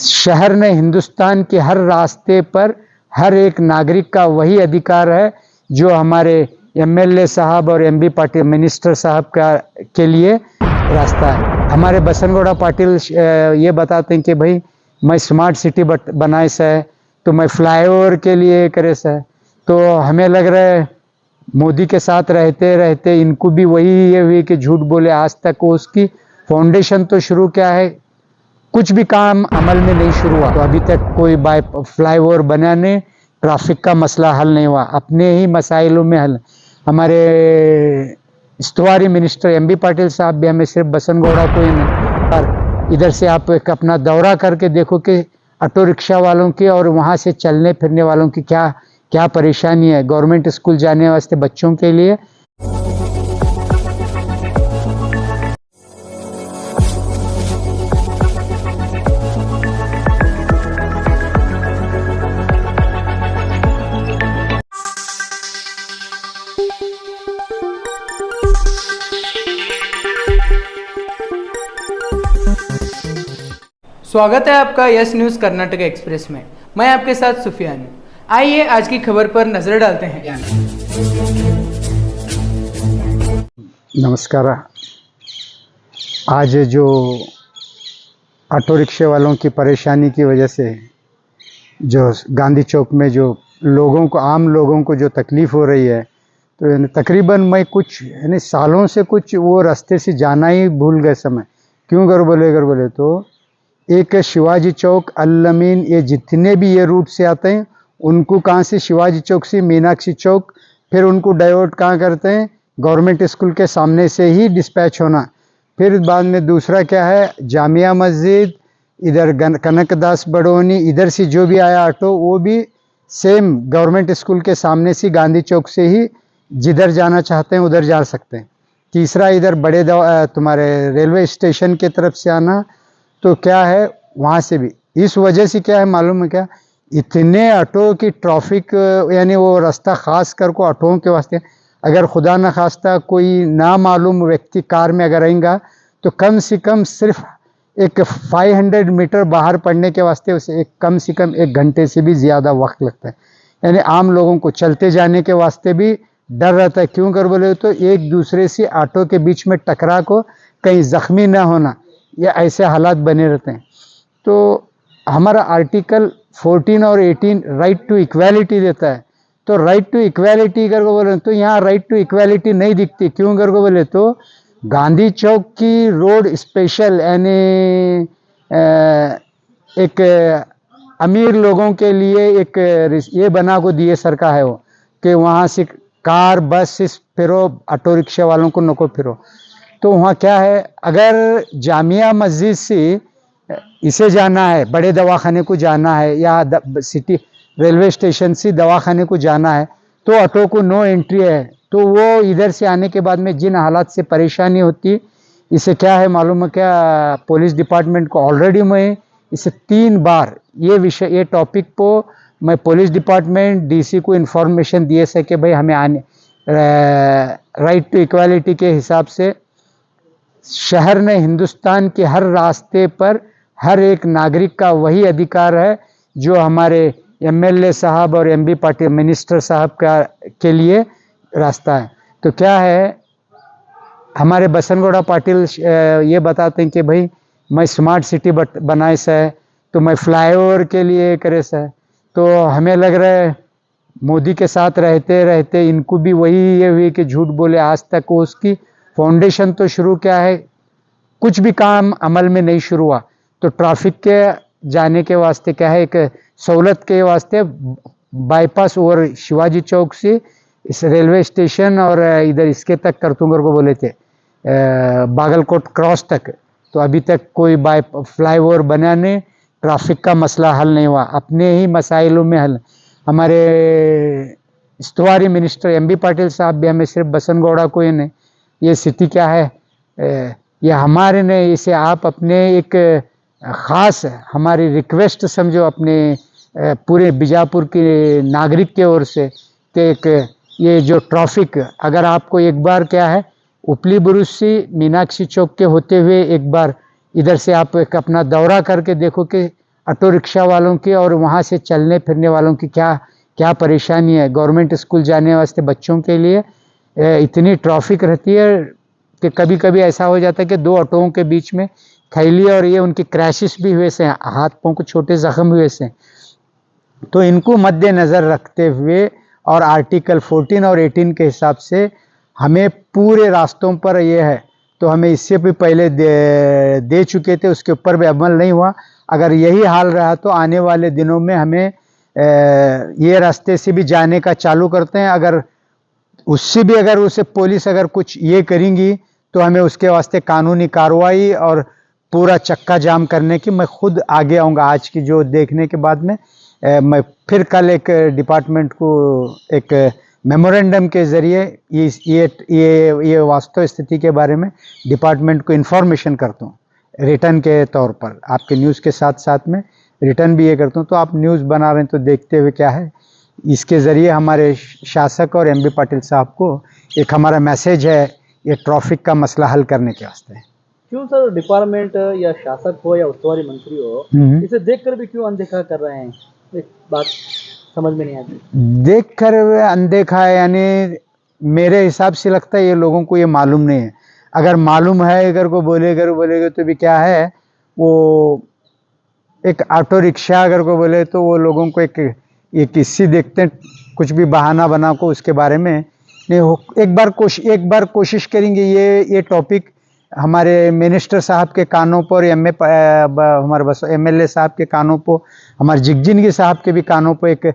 शहर में हिंदुस्तान के हर रास्ते पर हर एक नागरिक का वही अधिकार है जो हमारे एमएलए साहब और एमबी पाटिल मिनिस्टर साहब का के लिए रास्ता है। हमारे बसनगौड़ा पाटिल ये बताते हैं कि भाई मैं स्मार्ट सिटी बनाए से तो मैं फ्लाईओवर के लिए करे से, तो हमें लग रहा है मोदी के साथ रहते रहते इनको भी वही ये हुई कि झूठ बोले। आज तक उसकी फाउंडेशन तो शुरू क्या है, कुछ भी काम अमल में नहीं शुरू हुआ। तो अभी तक कोई फ्लाईओवर बना नहीं, ट्रैफिक का मसला हल नहीं हुआ, अपने ही मसाइलों में हल। हमारे इस्तवारी मिनिस्टर एमबी पाटिल साहब भी हमें सिर्फ बसनगौड़ा को ही नहीं, पर इधर से आप एक अपना दौरा करके देखो कि ऑटो रिक्शा वालों की और वहाँ से चलने फिरने वालों की क्या क्या परेशानी है। गवर्नमेंट स्कूल जाने वास्ते बच्चों के लिए स्वागत है आपका यस न्यूज़ कर्नाटक एक्सप्रेस में। मैं आपके साथ सुफियान। आइए आज की खबर पर नजर डालते हैं। नमस्कार। आज जो ऑटो रिक्शे वालों की परेशानी की वजह से जो गांधी चौक में जो लोगों को, आम लोगों को जो तकलीफ़ हो रही है, तो तकरीबन मैं कुछ सालों से कुछ वो रास्ते से जाना ही भूल गए समय। क्यों अगर बोले तो एक शिवाजी चौक, अल-अमीन, ये जितने भी ये रूट से आते हैं उनको कहाँ से शिवाजी चौक से मीनाक्षी चौक, फिर उनको डाइवर्ट कहाँ करते हैं गवर्नमेंट स्कूल के सामने से ही डिस्पैच होना। फिर बाद में दूसरा क्या है, जामिया मस्जिद, इधर कनकदास बड़ोनी, इधर से जो भी आया ऑटो वो भी सेम गवर्नमेंट स्कूल के सामने से गांधी चौक से ही जिधर जाना चाहते हैं उधर जा सकते हैं। तीसरा इधर बड़े तुम्हारे रेलवे स्टेशन की तरफ से आना, तो क्या है वहाँ से भी इस वजह से क्या है मालूम है क्या, इतने ऑटो की ट्रैफिक, यानी वो रास्ता खास कर को ऑटों के वास्ते, अगर खुदा न खास्ता कोई नामालूम व्यक्ति कार में अगर आएगा तो कम से कम सिर्फ एक 500 मीटर बाहर पड़ने के वास्ते उसे कम से कम 1 घंटे से भी ज़्यादा वक्त लगता है। यानी आम लोगों को चलते जाने के वास्ते भी डर रहता है। क्यों कर बोले तो एक दूसरे से ऑटो के बीच में टकरा को कहीं ज़ख्मी ना होना, या ऐसे हालात बने रहते हैं। तो हमारा आर्टिकल 14 और 18 राइट टू इक्वालिटी देता है। तो राइट टू इक्वालिटी कर को बोले तो यहाँ राइट टू इक्वालिटी नहीं दिखती। क्यों कर को बोले तो गांधी चौक की रोड स्पेशल, यानी एक अमीर लोगों के लिए एक ये बना को दिए सरकार है वो, कि वहाँ से कार बस से फिरो, ऑटो रिक्शा वालों को नको फिरो। तो वहाँ क्या है, अगर जामिया मस्जिद से इसे जाना है, बड़े दवाखाने को जाना है, या सिटी रेलवे स्टेशन से दवाखाने को जाना है, तो ऑटो को नो एंट्री है। तो वो इधर से आने के बाद में जिन हालात से परेशानी होती, इसे क्या है मालूम है क्या, पुलिस डिपार्टमेंट को ऑलरेडी मैं इसे 3 बार ये टॉपिक को मैं पुलिस डिपार्टमेंट डीसी को इन्फॉर्मेशन दिए से कि भाई हमें आने राइट टू इक्वालिटी के हिसाब से शहर में हिंदुस्तान के हर रास्ते पर हर एक नागरिक का वही अधिकार है जो हमारे एमएलए साहब और एमबी पाटिल मिनिस्टर साहब का के लिए रास्ता है। तो क्या है, हमारे बसनगौड़ा पाटिल ये बताते हैं कि भाई मैं स्मार्ट सिटी बनाए से तो मैं फ्लाईओवर के लिए करे से, तो हमें लग रहा है मोदी के साथ रहते रहते इनको भी वही ये हुई कि झूठ बोले। आज तक उसकी फाउंडेशन तो शुरू क्या है, कुछ भी काम अमल में नहीं शुरू हुआ। तो ट्रैफिक के जाने के वास्ते क्या है, एक सहूलत के वास्ते बाईपास ओवर शिवाजी चौक से इस रेलवे स्टेशन और इधर इसके तक करतुंगर को बोले थे बागलकोट क्रॉस तक, तो अभी तक कोई फ्लाईओवर बना नहीं, ट्रैफिक का मसला हल नहीं हुआ, अपने ही मसाइलों में हल। हमारे इस्तवारी मिनिस्टर एमबी पाटिल साहब भी हमें सिर्फ बसनगौड़ा को ही नहीं, ये सिटी क्या है, ये हमारे नहीं, इसे आप अपने एक ख़ास हमारी रिक्वेस्ट समझो अपने पूरे बीजापुर के नागरिक के ओर से, कि एक ये जो ट्रैफिक, अगर आपको एक बार क्या है उपली बुरुज से मीनाक्षी चौक के होते हुए एक बार इधर से आप एक अपना दौरा करके देखो कि ऑटो रिक्शा वालों की और वहाँ से चलने फिरने वालों की क्या क्या परेशानी है। गवर्नमेंट स्कूल जाने वास्ते बच्चों के लिए इतनी ट्रैफिक रहती है कि कभी कभी ऐसा हो जाता है कि दो ऑटोओं के बीच में थैली और ये उनकी क्रैशेस भी हुए से, हाथ पाँव को छोटे जख्म हुए से। तो इनको मद्देनज़र रखते हुए और आर्टिकल 14 और 18 के हिसाब से हमें पूरे रास्तों पर ये है, तो हमें इससे भी पहले दे चुके थे, उसके ऊपर भी अमल नहीं हुआ। अगर यही हाल रहा तो आने वाले दिनों में हमें ये रास्ते से भी जाने का चालू करते हैं। अगर उससे भी अगर उसे पुलिस अगर कुछ ये करेंगी तो हमें उसके वास्ते कानूनी कार्रवाई और पूरा चक्का जाम करने की मैं खुद आगे आऊँगा। आज की जो देखने के बाद में मैं फिर कल एक डिपार्टमेंट को एक मेमोरेंडम के ज़रिए ये वास्तव स्थिति के बारे में डिपार्टमेंट को इन्फॉर्मेशन करता हूँ रिटर्न के तौर पर। आपके न्यूज़ के साथ साथ में रिटर्न भी ये करता हूँ। तो आप न्यूज़ बना रहे हैं तो देखते हुए क्या है, इसके ज़रिए हमारे शासक और एमबी पाटिल साहब को एक हमारा मैसेज है ये ट्रैफिक का मसला हल करने के वास्ते। क्यों सर डिपार्टमेंट या शासक हो या उत्तरवारी मंत्री हो, इसे देखकर भी क्यों अनदेखा कर रहे हैं? एक बात समझ में नहीं आती। देखकर अनदेखा है यानी मेरे हिसाब से लगता है ये लोगों को ये मालूम नहीं है। अगर मालूम है अगर को बोलेगा तो भी क्या है, वो एक ऑटो रिक्शा अगर को बोले तो वो लोगों को एक किसी देखते हैं कुछ भी बहाना बना को उसके बारे में नहीं हो। एक बार कोशिश करेंगे ये टॉपिक हमारे मिनिस्टर साहब के कानों पर, हमारे बस एमएलए साहब के कानों पर, हमारे जिगजिनगी साहब के भी कानों पर एक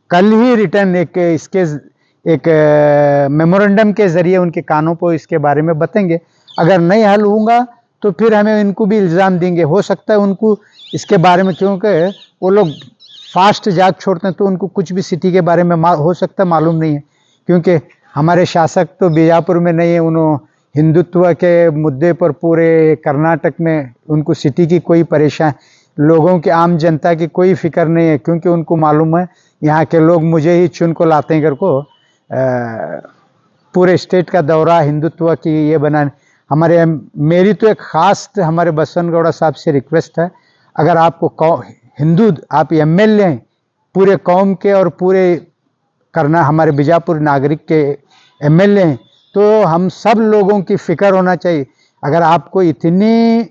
कल ही रिटर्न एक मेमोरेंडम के ज़रिए उनके कानों पर इसके बारे में बताएंगे। अगर नहीं हल होगा तो फिर हमें इनको भी इल्ज़ाम देंगे। हो सकता है उनको इसके बारे में, क्योंकि वो लोग फास्ट जाग छोड़ते हैं तो उनको कुछ भी सिटी के बारे में हो सकता है मालूम नहीं है। क्योंकि हमारे शासक तो बीजापुर में नहीं है, उन्होंने हिंदुत्व के मुद्दे पर पूरे कर्नाटक में उनको सिटी की कोई परेशान, लोगों की आम जनता की कोई फिक्र नहीं है। क्योंकि उनको मालूम है यहाँ के लोग मुझे ही चुन को लाते हैं घर को पूरे स्टेट का दौरा हिंदुत्व की ये बनाने। मेरी तो एक ख़ास हमारे बसवनगौड़ा साहब से रिक्वेस्ट है, अगर आपको हिंदू आप एमएलए हैं पूरे कौम के और पूरे हमारे बीजापुर नागरिक के एमएलए हैं, तो हम सब लोगों की फ़िक्र होना चाहिए। अगर आपको इतनी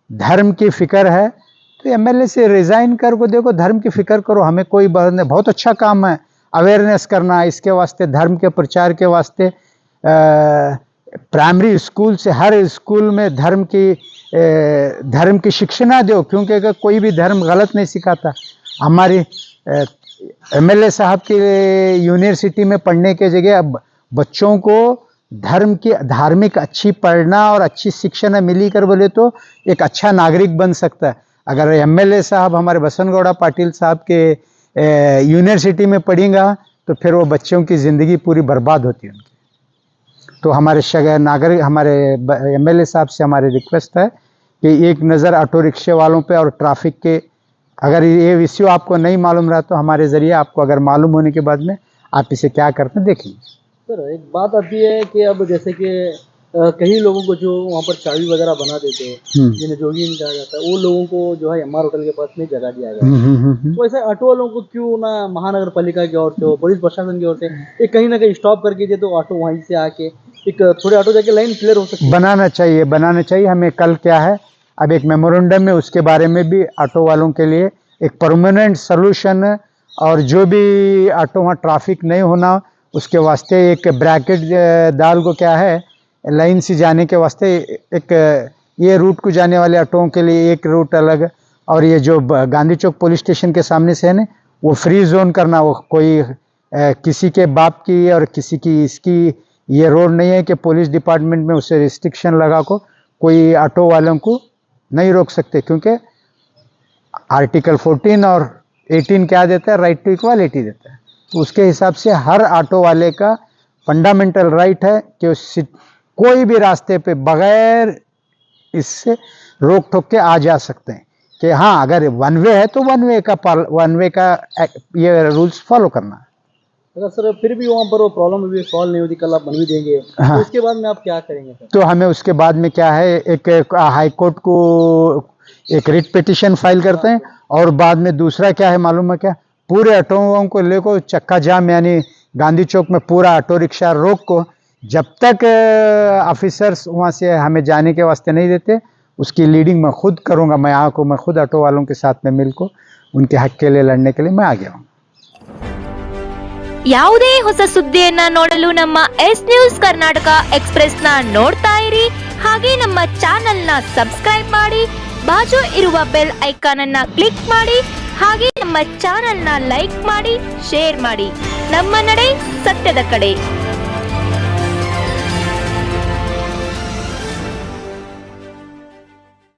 धर्म की फ़िक्र है तो एमएलए से रिज़ाइन कर को देखो, धर्म की फ़िक्र करो। हमें कोई बात नहीं, बहुत अच्छा काम है अवेयरनेस करना इसके वास्ते, धर्म के प्रचार के वास्ते। प्राइमरी स्कूल से हर स्कूल में धर्म की शिक्षा दो, क्योंकि अगर कोई भी धर्म गलत नहीं सिखाता। हमारी एमएलए साहब की यूनिवर्सिटी में पढ़ने के जगह अब बच्चों को धार्मिक अच्छी पढ़ना और अच्छी शिक्षा मिली कर बोले तो एक अच्छा नागरिक बन सकता है। अगर एमएलए साहब हमारे बसवनगौड़ा पाटिल साहब के यूनिवर्सिटी में पढ़ेगा तो फिर वो बच्चों की ज़िंदगी पूरी बर्बाद होती है उनकी। तो हमारे नागरिक हमारे एमएलए साहब से हमारी रिक्वेस्ट है कि एक नज़र ऑटो रिक्शे वालों पे और ट्रैफिक के, अगर ये इश्यू आपको नहीं मालूम रहा तो हमारे ज़रिए आपको अगर मालूम होने के बाद में आप इसे क्या करते हैं देखेंगे। सर एक बात आती है कि अब जैसे कि कई लोगों को जो वहाँ पर चाबी वगैरह बना देते हैं जिन्हें जोगीन कहा जाता है, वो लोगों को जो है एमआर होटल के पास में जगह दिया गया है। तो ऐसे ऑटो वालों को क्यों ना महानगर पालिका की ओर से हो, पुलिस प्रशासन की ओर से एक कहीं ना कहीं स्टॉप करके दे तो ऑटो वहीं से आके एक थोड़े ऑटो जाके लाइन क्लियर हो सकती है। बनाना चाहिए। हमें कल क्या है, अब एक मेमोरेंडम में उसके बारे में भी ऑटो वालों के लिए एक परमानेंट सोल्यूशन, और जो भी ऑटो वहाँ ट्रैफिक नहीं होना उसके वास्ते एक ब्रैकेट डाल को क्या है लाइन से जाने के वास्ते एक ये रूट को जाने वाले ऑटोओं के लिए एक रूट अलग, और ये जो गांधी चौक पुलिस स्टेशन के सामने से है ना वो फ्री जोन करना। वो कोई किसी के बाप की और किसी की इसकी ये रोड नहीं है कि पुलिस डिपार्टमेंट में उसे रिस्ट्रिक्शन लगा को कोई ऑटो वालों को नहीं रोक सकते। क्योंकि आर्टिकल 14 और 18 क्या देता है, राइट टू इक्वालिटी देता है। तो उसके हिसाब से हर ऑटो वाले का फंडामेंटल राइट है कि कोई भी रास्ते पे बगैर इससे रोक टोक के आ जा सकते हैं। कि हाँ अगर वन वे है तो वन वे का ये रूल्स फॉलो करना है। अगर सर फिर भी वहाँ पर वो प्रॉब्लम भी सॉल्व नहीं होती, कल आप बन भी देंगे हाँ। तो उसके बाद में आप क्या करेंगे सर? तो हमें उसके बाद में क्या है एक हाई कोर्ट को एक रिट पिटिशन फाइल करते हैं और बाद में दूसरा क्या है मालूम है क्या, पूरे ऑटोओं को लेको चक्का जाम, यानी गांधी चौक में पूरा ऑटो रिक्शा रोक को, जब तक ऑफिसर्स वहाँ से हमें जाने के वास्ते नहीं देते, उसकी लीडिंग मैं खुद करूँगा। मैं खुद ऑटो वालों के साथ में मिल को उनके हक के लिए लड़ने के लिए मैं आ गया हूँ। ಯಾವುದೇ ಹೊಸ ಸುದ್ದಿಯನ್ನ ನೋಡಲು ನಮ್ಮ ಎಸ್ ನ್ಯೂಸ್ ಕರ್ನಾಟಕ ಎಕ್ಸ್‌ಪ್ರೆಸ್ ನ ನೋಡ್ತಾ ಇರಿ, ಹಾಗೆ ನಮ್ಮ ಚಾನೆಲ್ ನ ಸಬ್ಸ್ಕ್ರೈಬ್ ಮಾಡಿ, ಬಾಜು ಇರುವ ಬೆಲ್ ಐಕಾನ್ ಅನ್ನ ಕ್ಲಿಕ್ ಮಾಡಿ, ಹಾಗೆ ನಮ್ಮ ಚಾನೆಲ್ ನ ಲೈಕ್ ಮಾಡಿ, ಶೇರ್ ಮಾಡಿ. ನಮ್ಮ ನಡೆ ಸತ್ಯದ ಕಡೆ.